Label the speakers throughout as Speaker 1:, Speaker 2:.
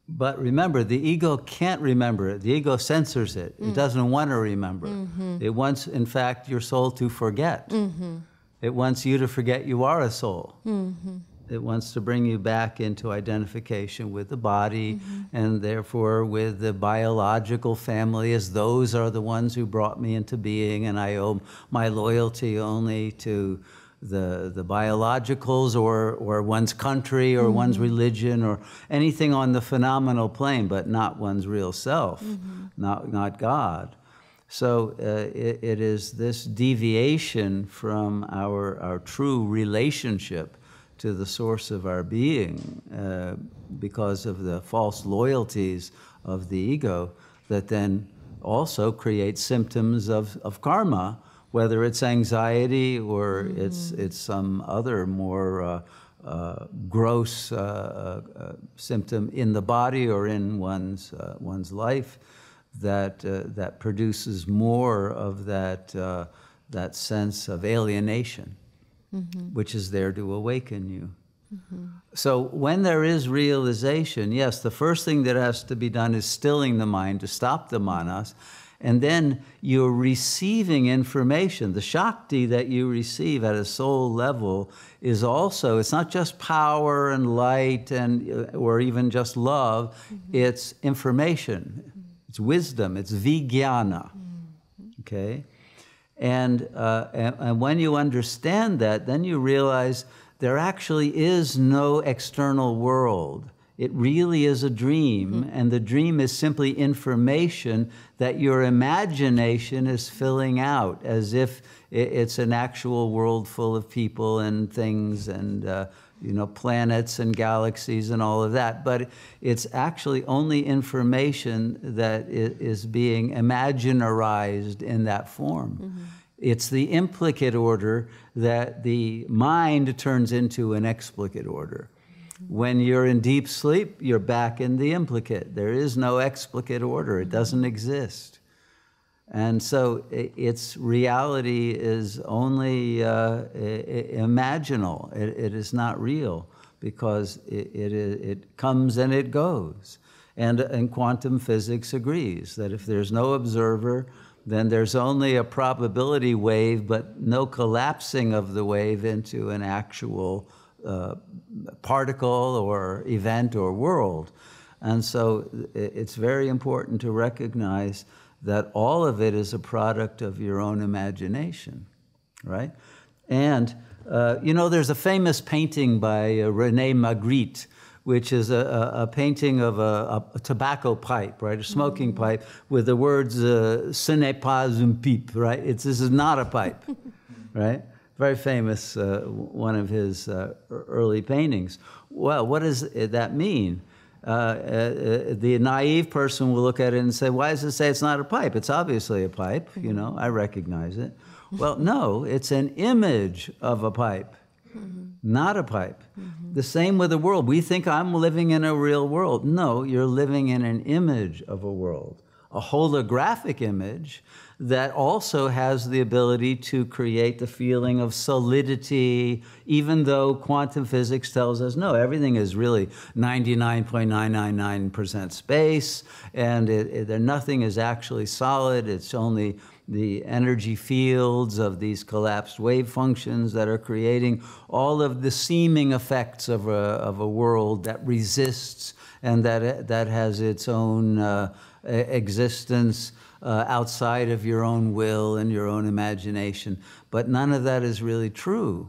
Speaker 1: But remember, the ego can't remember it. The ego censors it. It doesn't want to remember. It wants, in fact, your soul to forget. It wants you to forget you are a soul. It wants to bring you back into identification with the body and therefore with the biological family, as those are the ones who brought me into being, and I owe my loyalty only to the biologicals or one's country or one's religion or anything on the phenomenal plane, but not one's real self, not God. So it is this deviation from our true relationship to the source of our being because of the false loyalties of the ego that then also creates symptoms of karma, whether it's anxiety or it's some other more gross symptom in the body or in one's life that produces more of that sense of alienation, which is there to awaken you. So when there is realization, yes, the first thing that has to be done is stilling the mind to stop the manas, and then you're receiving information. The Shakti that you receive at a soul level is also, it's not just power and light or even just love, it's information, it's wisdom, it's vijnana, okay? And when you understand that, then you realize there actually is no external world. It really is a dream, and the dream is simply information that your imagination is filling out as if it's an actual world full of people and things and planets and galaxies and all of that. But it's actually only information that is being imaginarized in that form. It's the implicate order that the mind turns into an explicate order. When you're in deep sleep, you're back in the implicate. There is no explicate order. It doesn't exist. And so its reality is only imaginal. It is not real because it comes and it goes. And quantum physics agrees that if there's no observer, then there's only a probability wave, but no collapsing of the wave into an actual particle or event or world. And so it's very important to recognize that all of it is a product of your own imagination, right? And, there's a famous painting by René Magritte, which is a painting of a tobacco pipe, right? A smoking pipe with the words, ce n'est pas une pipe, right? This is not a pipe, right? Very famous, one of his early paintings. Well, what does that mean? The naive person will look at it and say, why does it say it's not a pipe? It's obviously a pipe, I recognize it. Well, no, it's an image of a pipe, not a pipe. The same with the world. We think I'm living in a real world. No, you're living in an image of a world, a holographic image that also has the ability to create the feeling of solidity, even though quantum physics tells us, no, everything is really 99.999% space, and nothing is actually solid. It's only the energy fields of these collapsed wave functions that are creating all of the seeming effects of a world that resists and that has its own existence outside of your own will and your own imagination. But none of that is really true.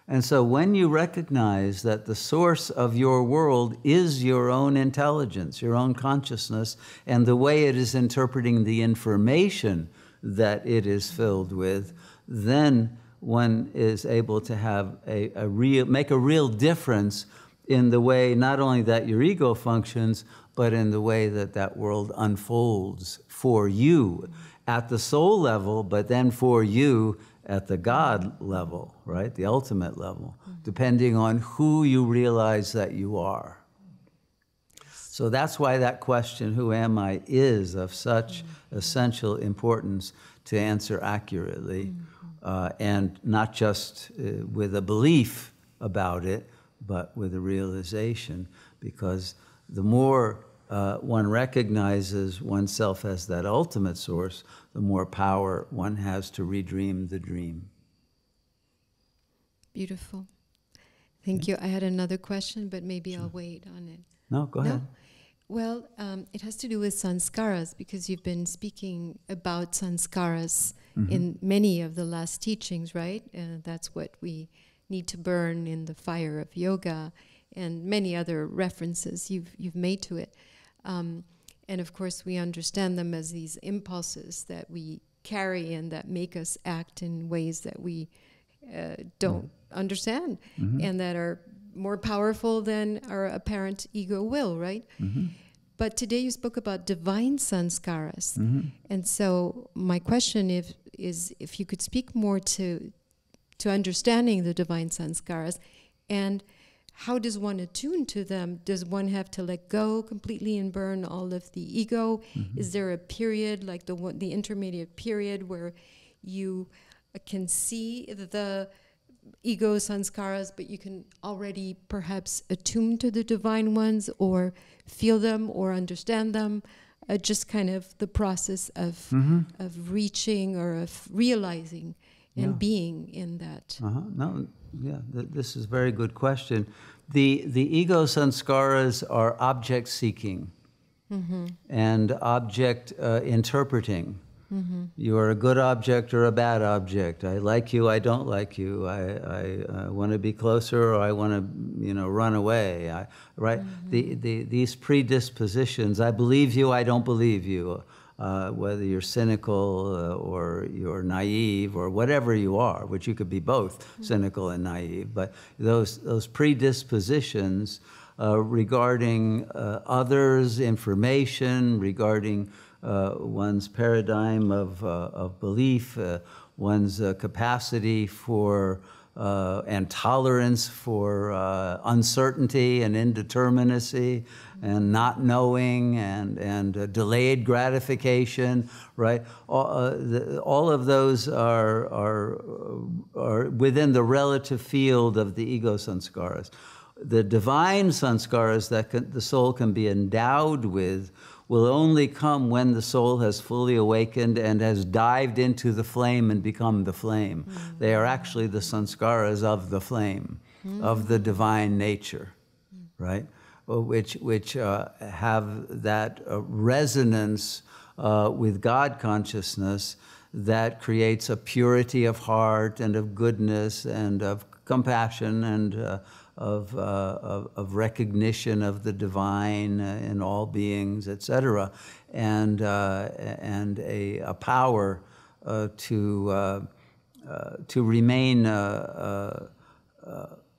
Speaker 1: And so when you recognize that the source of your world is your own intelligence, your own consciousness, and the way it is interpreting the information that it is filled with, then one is able to have make a real difference in the way not only that your ego functions, but in the way that world unfolds for you at the soul level, but then for you at the God level, right? The ultimate level, depending on who you realize that you are. So that's why that question, who am I, is of such essential importance to answer accurately, and not just with a belief about it, but with a realization, because the more one recognizes oneself as that ultimate source, the more power one has to redream the dream.
Speaker 2: Beautiful. Thank you. I had another question, but maybe
Speaker 1: Sure.
Speaker 2: I'll wait on it.
Speaker 1: No, go ahead.
Speaker 2: Well, it has to do with sanskaras, because you've been speaking about sanskaras in many of the last teachings, right? That's what we need to burn in the fire of yoga, and many other references you've made to it. And of course, we understand them as these impulses that we carry and that make us act in ways that we don't understand, and that are more powerful than our apparent ego will, right? But today you spoke about divine sanskaras. And so my question is if you could speak more to understanding the divine sanskaras, and how does one attune to them? Does one have to let go completely and burn all of the ego? Is there a period, like the intermediate period, where you can see the ego sanskaras, but you can already perhaps attune to the divine ones, or feel them, or understand them? Just kind of the process of reaching, or of realizing and being in that.
Speaker 1: No, yeah, this is a very good question. The ego sanskaras are object seeking and object interpreting. You are a good object or a bad object. I like you, I don't like you. I want to be closer, or I want to, run away. Right? These predispositions. I believe you, I don't believe you. Whether you're cynical or you're naive or whatever you are, which you could be both cynical and naive, but those predispositions regarding others, information, regarding one's paradigm of belief, one's capacity for and tolerance for uncertainty and indeterminacy, and not knowing, and delayed gratification, right? All of those are within the relative field of the ego sanskaras. The divine sanskaras that the soul can be endowed with will only come when the soul has fully awakened and has dived into the flame and become the flame. They are actually the sanskaras of the flame, of the divine nature, right? Which have that resonance with God consciousness that creates a purity of heart and of goodness and of compassion and of recognition of the divine in all beings, etc., and a power to remain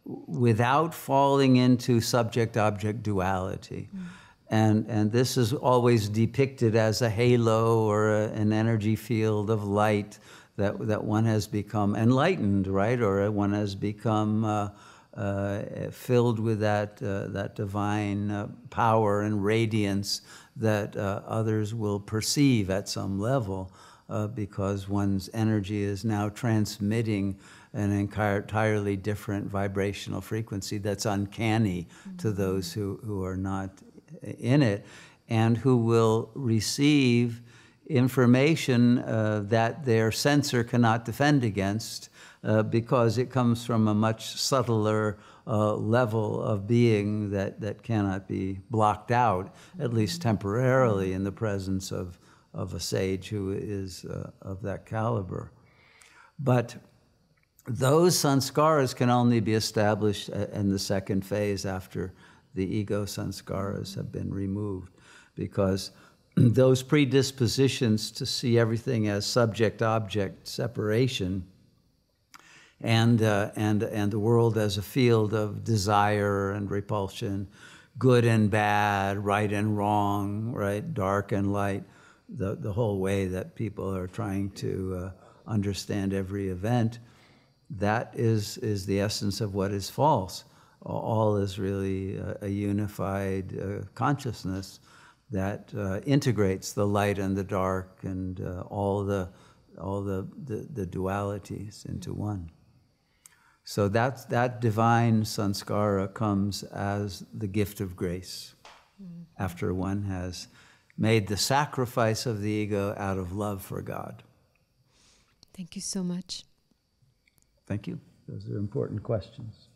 Speaker 1: without falling into subject-object duality. And this is always depicted as a halo or an energy field of light that one has become enlightened, right? Or one has become filled with that divine power and radiance that others will perceive at some level because one's energy is now transmitting an entirely different vibrational frequency that's uncanny to those who are not in it, and who will receive information that their sensor cannot defend against because it comes from a much subtler level of being that cannot be blocked out, at least temporarily, in the presence of a sage who is of that caliber. But those sanskaras can only be established in the second phase after the ego sanskaras have been removed, because those predispositions to see everything as subject-object separation and the world as a field of desire and repulsion, good and bad, right and wrong, right, dark and light, the whole way that people are trying to understand every event, that is the essence of what is false. All is really a unified consciousness that integrates the light and the dark and all the dualities into one. So that divine sanskara comes as the gift of grace. after one has made the sacrifice of the ego out of love for God.
Speaker 2: Thank you so much.
Speaker 1: Thank you. Those are important questions.